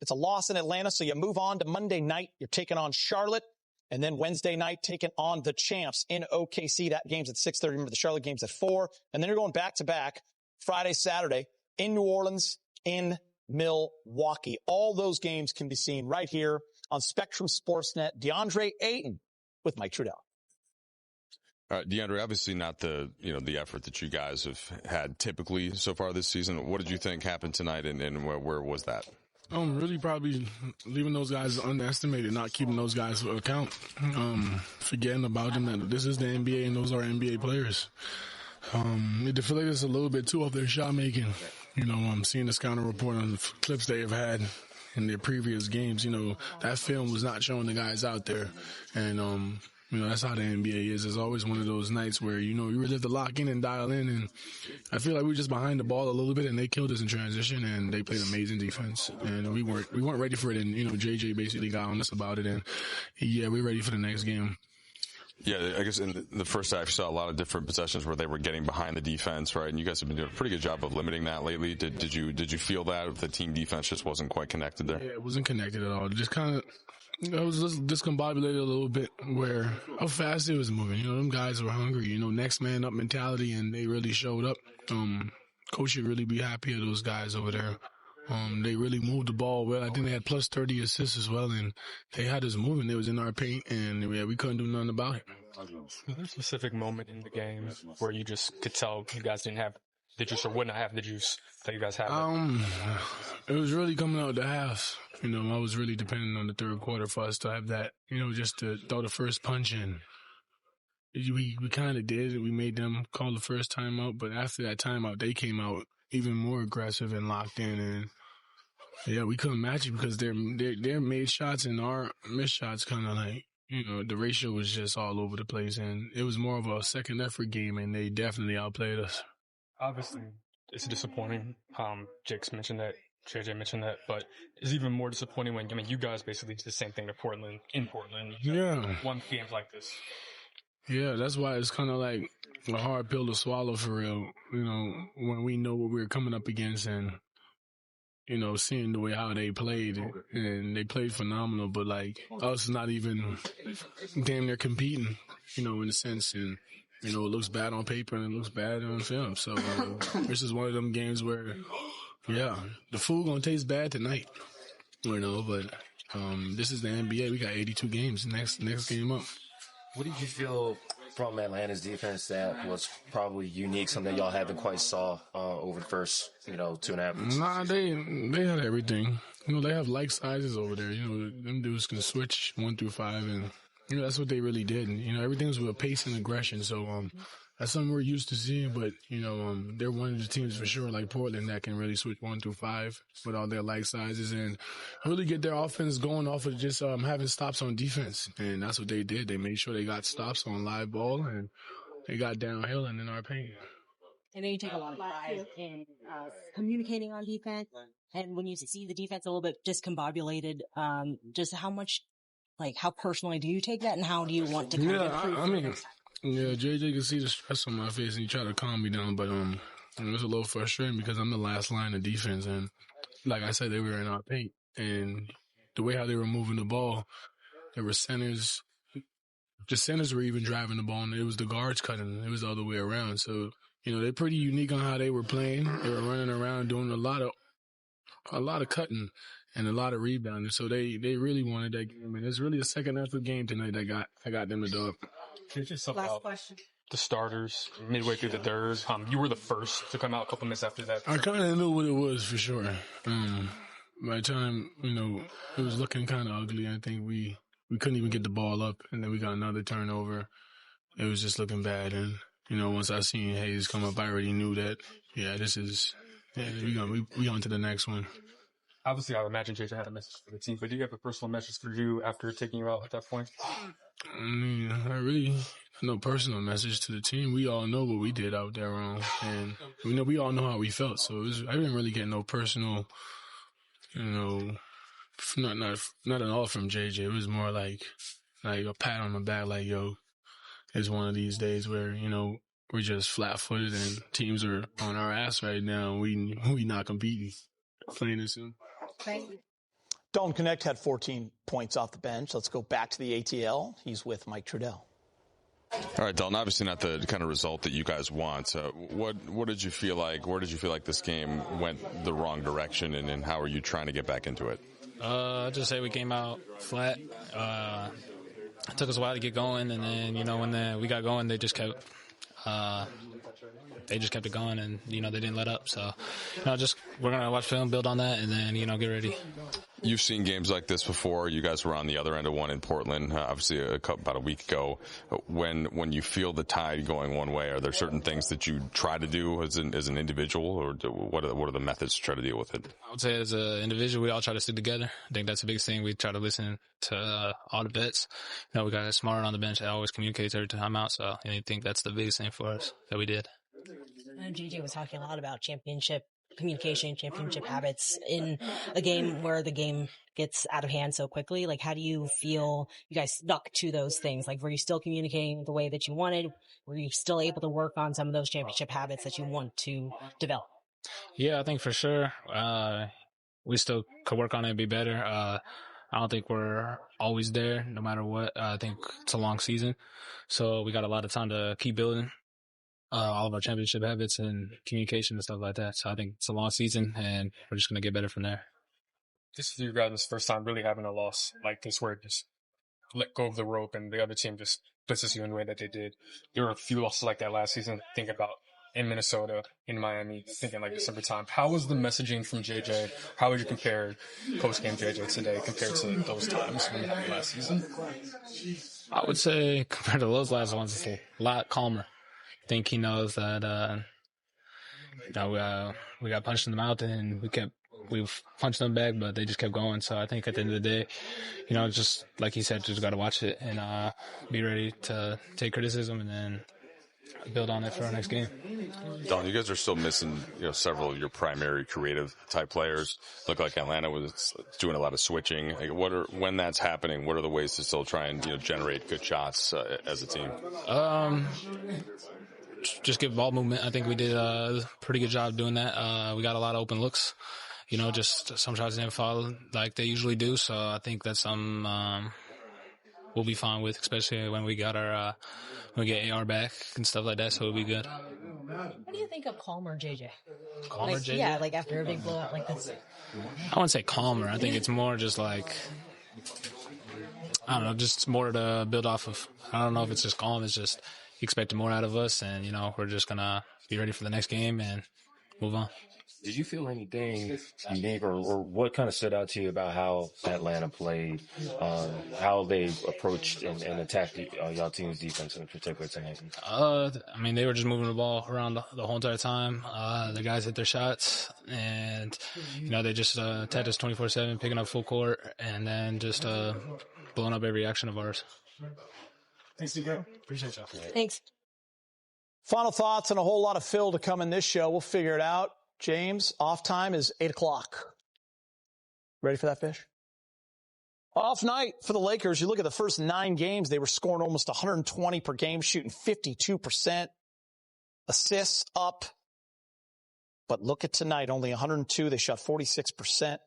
It's a loss in Atlanta, so you move on to Monday night. You're taking on Charlotte. And then Wednesday night, taking on the champs in OKC. That game's at 6:30. Remember, the Charlotte game's at 4. And then you're going back-to-back Friday, Saturday in New Orleans, in Milwaukee. All those games can be seen right here on Spectrum Sportsnet. DeAndre Ayton with Mike Trudell. DeAndre, obviously not the effort that you guys have had typically so far this season. What did you think happened tonight, and where was that? Really probably leaving those guys underestimated, not keeping those guys to account, forgetting about them, that this is the NBA and those are NBA players. It deflated us a little bit too off their shot making. Seeing the scouting report on the clips they have had in their previous games, that film was not showing the guys out there. And, that's how the NBA is. It's always one of those nights where, you really have to lock in and dial in. And I feel like we were just behind the ball a little bit, and they killed us in transition, and they played amazing defense. And we weren't ready for it. And, JJ basically got on us about it. And yeah, we're ready for the next game. Yeah, I guess in the first half, you saw a lot of different possessions where they were getting behind the defense, right? And you guys have been doing a pretty good job of limiting that lately. Did you feel that if the team defense just wasn't quite connected there? Yeah, it wasn't connected at all. Just kind of, it was just discombobulated a little bit where how fast it was moving. Them guys were hungry, next man up mentality, and they really showed up. Coach should really be happy of those guys over there. They really moved the ball well. I think they had plus 30 assists as well, and they had us moving. It was in our paint, and we couldn't do nothing about it. Was there a specific moment in the game where you just could tell you guys didn't have the juice or would not have the juice that you guys had? It was really coming out the half. I was really depending on the third quarter for us to have that, just to throw the first punch in. We kind of did. We made them call the first timeout, but after that timeout, they came out even more aggressive and locked in, and yeah, we couldn't match it because their made shots and our missed shots kind of like, the ratio was just all over the place, and it was more of a second effort game, and they definitely outplayed us. Obviously, it's disappointing. JJ mentioned that, but it's even more disappointing when, you guys basically did the same thing to Portland, in Portland. Yeah. Won games like this. Yeah, that's why it's kind of like a hard pill to swallow for real, when we know what we're coming up against and, seeing the way how they played, and they played phenomenal, but like us not even damn near competing, in a sense, and, it looks bad on paper and it looks bad on film. So this is one of them games where, yeah, the food gonna taste bad tonight, but this is the NBA. We got 82 games. Next game up. What did you feel from Atlanta's defense that was probably unique, something y'all haven't quite saw over the first, 2.5 weeks? Nah, they had everything. They have like sizes over there. Them dudes can switch 1 through 5, and that's what they really did. And everything was with pace and aggression. So that's something we're used to seeing. But they're one of the teams for sure, like Portland, that can really switch 1 through 5 with all their like sizes and really get their offense going off of just having stops on defense. And that's what they did. They made sure they got stops on live ball, and they got downhill and in our paint. And then you take a lot of pride in communicating on defense. And when you see the defense a little bit discombobulated, just how personally do you take that, and how do you want to kind of improve? JJ can see the stress on my face, and he tried to calm me down, but it was a little frustrating because I'm the last line of defense, and like I said, they were in our paint, and the way how they were moving the ball, there were centers. The centers were even driving the ball, and it was the guards cutting. It was the other way around. So they're pretty unique on how they were playing. They were running around doing a lot of cutting and a lot of rebounding. So they really wanted that game, and it's really a second effort game tonight that got them the dub. Last question. The starters midway through the third. You were the first to come out a couple minutes after that. I kind of knew what it was for sure. By the time, it was looking kind of ugly. I think we couldn't even get the ball up, and then we got another turnover. It was just looking bad. And, once I seen Hayes come up, I already knew that, we on to the next one. Obviously, I would imagine JJ had a message for the team, but do you have a personal message for you after taking you out at that point? I mean, I really no personal message to the team. We all know what we did out there wrong, and we all know how we felt. So I didn't really get no personal, not at all from JJ. It was more like a pat on the back, like, yo, it's one of these days where we're just flat-footed and teams are on our ass right now. We not competing. Plain and simple. Thank you. Dalton Connect had 14 points off the bench. Let's go back to the ATL. He's with Mike Trudell. All right, Dalton, obviously not the kind of result that you guys want. What did you feel like? Where did you feel like this game went the wrong direction, and how are you trying to get back into it? I'd just say we came out flat. It took us a while to get going, and then, when we got going, they just kept it going, and, they didn't let up. So, we're going to watch film, build on that, and then, get ready. You've seen games like this before. You guys were on the other end of one in Portland, obviously about a week ago. When you feel the tide going one way, are there certain things that you try to do as an individual, or what are the methods to try to deal with it? I would say as an individual, we all try to stick together. I think that's the biggest thing. We try to listen to all the vets. We got a smart on the bench that always communicates every time out. So I think that's the biggest thing for us that we did. JJ was talking a lot about championship communication, championship habits in a game where the game gets out of hand so quickly. Like, how do you feel you guys stuck to those things? Like, were you still communicating the way that you wanted? Were you still able to work on some of those championship habits that you want to develop? Yeah, I think for sure. We still could work on it and be better. I don't think we're always there no matter what. I think it's a long season. So we got a lot of time to keep building all of our championship habits and communication and stuff like that. So I think it's a long season, and we're just going to get better from there. This is your guys' first time really having a loss like this where it just let go of the rope and the other team just blitzes you in the way that they did. There were a few losses like that last season. Think about in Minnesota, in Miami, thinking like December time. How was the messaging from JJ? How would you compare post-game JJ today compared to those times when you had last season? I would say compared to those last ones, it's a lot calmer. I think he knows that we got punched in the mouth and we've punched them back, but they just kept going. So I think at the end of the day, just like he said, just got to watch it and be ready to take criticism and then build on it for our next game. Don, you guys are still missing, several of your primary creative type players. Look like Atlanta was doing a lot of switching. Like, when that's happening, what are the ways to still try and generate good shots as a team? Just get ball movement. I think we did a pretty good job doing that. We got a lot of open looks. Just some shots didn't fall like they usually do. So I think that's some we'll be fine with, especially when we got when we get AR back and stuff like that. So it'll be good. What do you think of calmer JJ? Calmer JJ? Yeah, like after a big blowout like this. I wouldn't say calmer. I think it's more just like, I don't know, just more to build off of. I don't know if it's just calm. It's just he expected more out of us, and we're just gonna be ready for the next game and move on. Did you feel anything unique or what kind of stood out to you about how Atlanta played, how they approached and attacked y'all team's defense in particular tonight? They were just moving the ball around the whole entire time. The guys hit their shots, and they just attacked us 24/7, picking up full court, and then just blowing up every action of ours. Thanks, Nico. Appreciate y'all. Thanks. Final thoughts and a whole lot of fill to come in this show. We'll figure it out. James, off time is 8 o'clock. Ready for that, Fish? Off night for the Lakers. You look at the first 9 games, they were scoring almost 120 per game, shooting 52%. Assists up. But look at tonight, only 102. They shot 46%,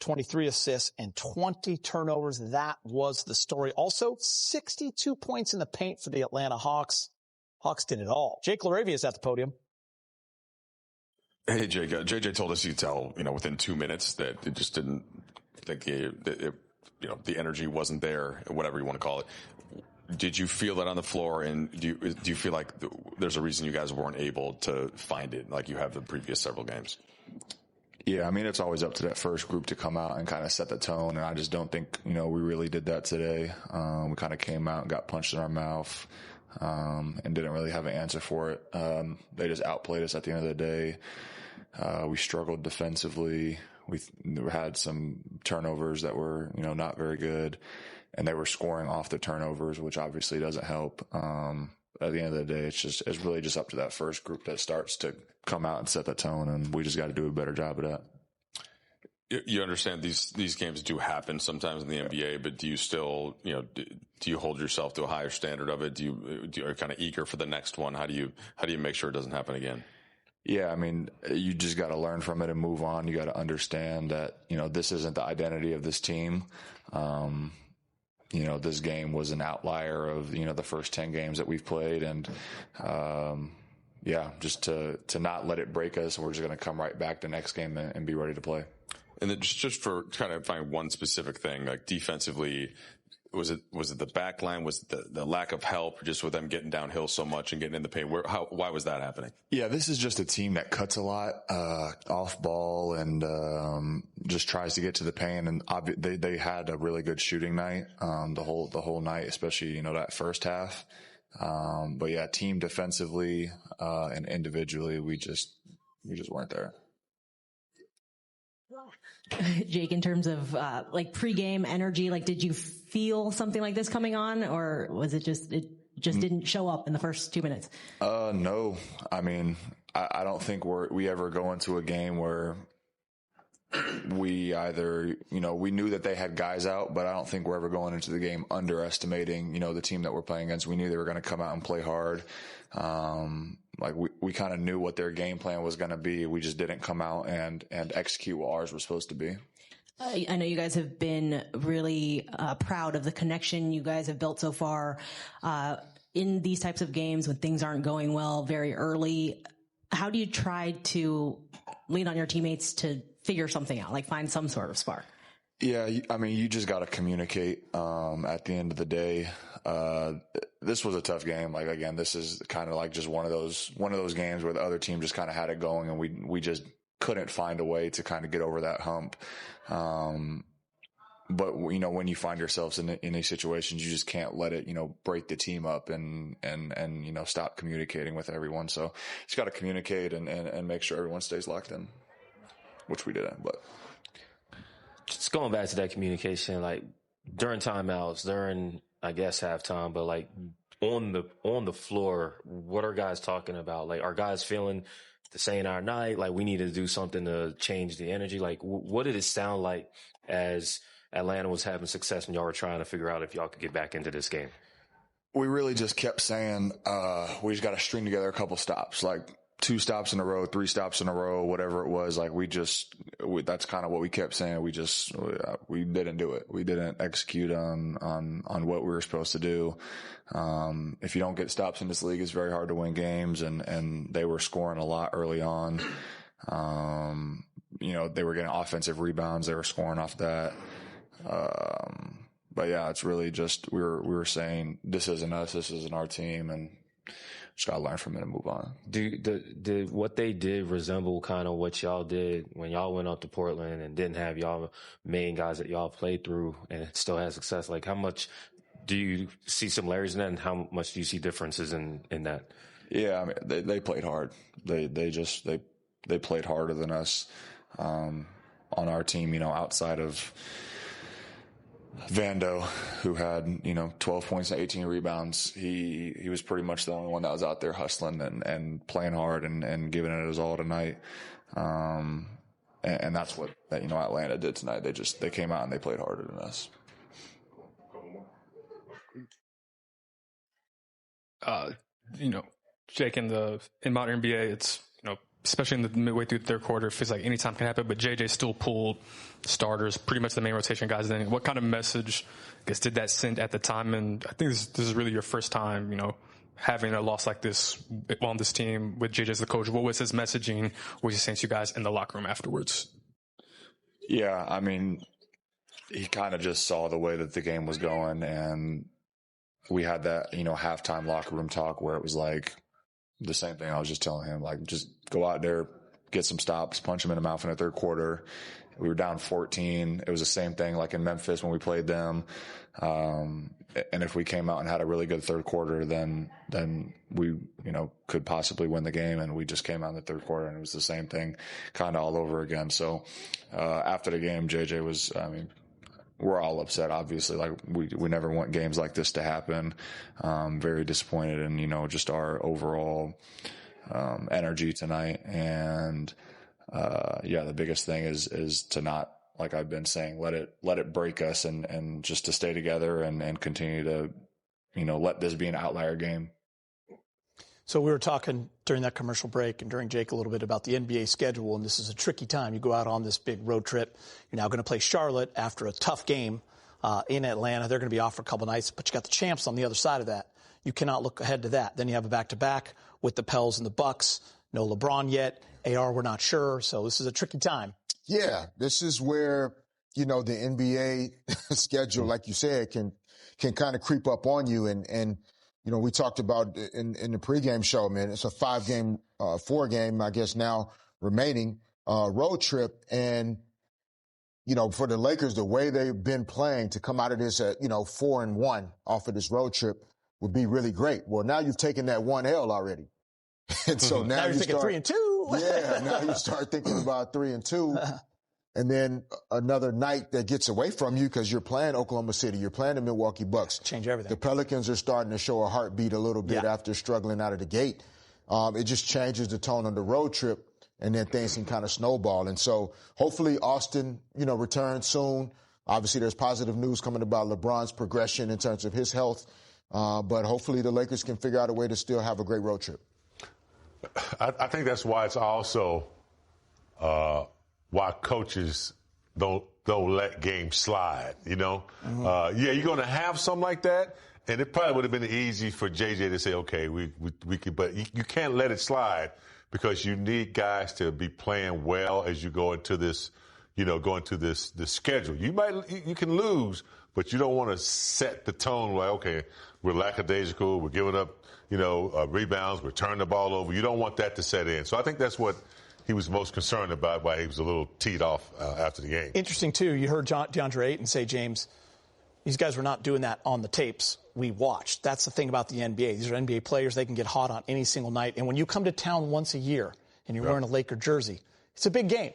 23 assists, and 20 turnovers. That was the story. Also, 62 points in the paint for the Atlanta Hawks. Hawks did it all. Jake LaRavia is at the podium. Hey, Jake. JJ told us you could tell, within 2 minutes that it just didn't think the energy wasn't there, whatever you want to call it. Did you feel that on the floor, and do you feel like there's a reason you guys weren't able to find it like you have the previous several games? Yeah, it's always up to that first group to come out and kind of set the tone, and I just don't think, we really did that today. We kind of came out and got punched in our mouth and didn't really have an answer for it. They just outplayed us at the end of the day. We struggled defensively. We had some turnovers that were, not very good, and they were scoring off the turnovers, which obviously doesn't help. At the end of the day, it's really just up to that first group that starts to come out and set the tone, and we just got to do a better job of that. You understand these games do happen sometimes in the NBA, but do you still, do you hold yourself to a higher standard of it? Are you kind of eager for the next one? How do you make sure it doesn't happen again? Yeah, I mean, you just got to learn from it and move on. You got to understand that, this isn't the identity of this team. This game was an outlier of, the first 10 games that we've played. And, just to not let it break us. We're just going to come right back the next game and be ready to play. And then just for kind of find one specific thing, like defensively, was it the back line? Was it the lack of help just with them getting downhill so much and getting in the paint? Why was that happening? Yeah, this is just a team that cuts a lot, off ball and, just tries to get to the paint. And they had a really good shooting night, the whole night, especially, that first half. But yeah, team defensively, and individually, we just weren't there. Jake, in terms of pregame energy, did you feel something like this coming on, or was it just didn't show up in the first 2 minutes? No. I mean, I don't think we ever go into a game where we either, we knew that they had guys out, but I don't think we're ever going into the game underestimating, the team that we're playing against. We knew they were going to come out and play hard. We kind of knew what their game plan was going to be. We just didn't come out and execute what ours was supposed to be. I know you guys have been really proud of the connection you guys have built so far in these types of games when things aren't going well very early. How do you try to lean on your teammates to figure something out, find some sort of spark? Yeah, I mean, you just got to communicate. At the end of the day, this was a tough game. Again, this is kind of just one of those games where the other team just kind of had it going, and we just couldn't find a way to kind of get over that hump. But when you find yourselves in these situations, you just can't let it, break the team up and stop communicating with everyone. So just got to communicate and make sure everyone stays locked in, which we didn't, but. Just going back to that communication, during timeouts, during, I guess, halftime, but on the floor, what are guys talking about? Are guys feeling the same our night? We need to do something to change the energy. What did it sound like as Atlanta was having success when y'all were trying to figure out if y'all could get back into this game? We really just kept saying, we just got to string together a couple stops, 2 stops in a row, 3 stops in a row, whatever it was. That's kind of what we kept saying. We didn't do it. We didn't execute on what we were supposed to do. If you don't get stops in this league, it's very hard to win games, and they were scoring a lot early on. They were getting offensive rebounds. They were scoring off that. But yeah, it's really just, we were saying, this isn't us, this isn't our team, and just gotta learn from it and move on. Did what they did resemble kind of what y'all did when y'all went up to Portland and didn't have y'all main guys that y'all played through and still had success? How much do you see similarities in that, and how much do you see differences in that? Yeah, I mean, they played hard. They played harder than us on our team. Outside of Vando, who had 12 points and 18 rebounds, he was pretty much the only one that was out there hustling and playing hard and giving it his all tonight. And that's what Atlanta did tonight. They came out and they played harder than us. Jake, in modern NBA, it's especially in the midway through the third quarter, it feels like anytime can happen, but JJ still pulled starters, pretty much the main rotation guys. Then what kind of message, I guess, did that send at the time? And I think this is really your first time, having a loss like this on this team with JJ as the coach. What was his messaging? What was he saying to you guys in the locker room afterwards? Yeah, I mean, he kind of just saw the way that the game was going, and we had that, halftime locker room talk where it was the same thing I was just telling him, just go out there, get some stops, punch them in the mouth in the third quarter. We were down 14. It was the same thing in Memphis when we played them. And if we came out and had a really good third quarter, then we, could possibly win the game. And we just came out in the third quarter and it was the same thing kind of all over again. So, after the game, JJ was, we're all upset, obviously. We never want games like this to happen. Very disappointed in, just our overall, energy tonight. And, the biggest thing is to not, like I've been saying, let it break us and just to stay together and continue to, let this be an outlier game. So we were talking during that commercial break and during Jake a little bit about the NBA schedule, and this is a tricky time. You go out on this big road trip. You're now going to play Charlotte after a tough game in Atlanta. They're going to be off for a couple nights, but you got the champs on the other side of that. You cannot look ahead to that. Then you have a back-to-back with the Pels and the Bucks. No LeBron yet. AR, we're not sure. So this is a tricky time. Yeah, this is where, the NBA schedule, like you said, can kind of creep up on you. And we talked about in the pregame show, man, it's a 4-game, I guess now remaining road trip. And, for the Lakers, the way they've been playing to come out of this at, 4-1 off of this road trip would be really great. Well, now you've taken that 1 L already. And so now you're thinking 3-2. Yeah, now you start thinking about 3-2. And then another night that gets away from you because you're playing Oklahoma City, you're playing the Milwaukee Bucks. Change everything. The Pelicans are starting to show a heartbeat a little bit after struggling out of the gate. It just changes the tone on the road trip, and then things can kind of snowball. And so hopefully Austin, returns soon. Obviously there's positive news coming about LeBron's progression in terms of his health. But hopefully the Lakers can figure out a way to still have a great road trip. I think that's why it's also why coaches don't let games slide, Mm-hmm. You're going to have something like that, and it probably would have been easy for JJ to say, okay, we could, but you can't let it slide because you need guys to be playing well as you go into this, this schedule. You can lose, but you don't want to set the tone like, okay, we're lackadaisical, we're giving up, rebounds, we're turning the ball over. You don't want that to set in. So I think that's what he was most concerned about, why he was a little teed off after the game. Interesting, too. You heard DeAndre Ayton say, James, these guys were not doing that on the tapes we watched. That's the thing about the NBA. These are NBA players. They can get hot on any single night. And when you come to town once a year and you're wearing a Laker jersey, it's a big game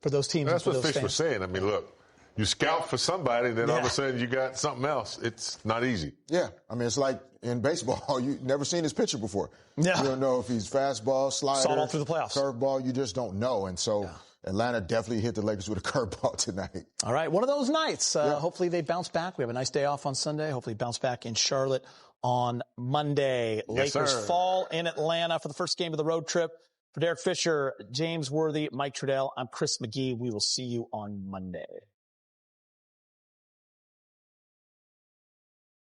for those teams. That's and for what those Fish fans. was saying. I mean, look. You scout for somebody, and then all of a sudden you got something else. It's not easy. Yeah. I mean, it's like in baseball. You've never seen his pitcher before. Yeah. You don't know if he's fastball, slider, saw it all through the playoffs. Curveball. You just don't know. And so Atlanta definitely hit the Lakers with a curveball tonight. All right. One of those nights. Hopefully they bounce back. We have a nice day off on Sunday. Hopefully bounce back in Charlotte on Monday. Yes, Lakers sir. fall in Atlanta for the first game of the road trip. For Derek Fisher, James Worthy, Mike Trudell, I'm Chris McGee. We will see you on Monday.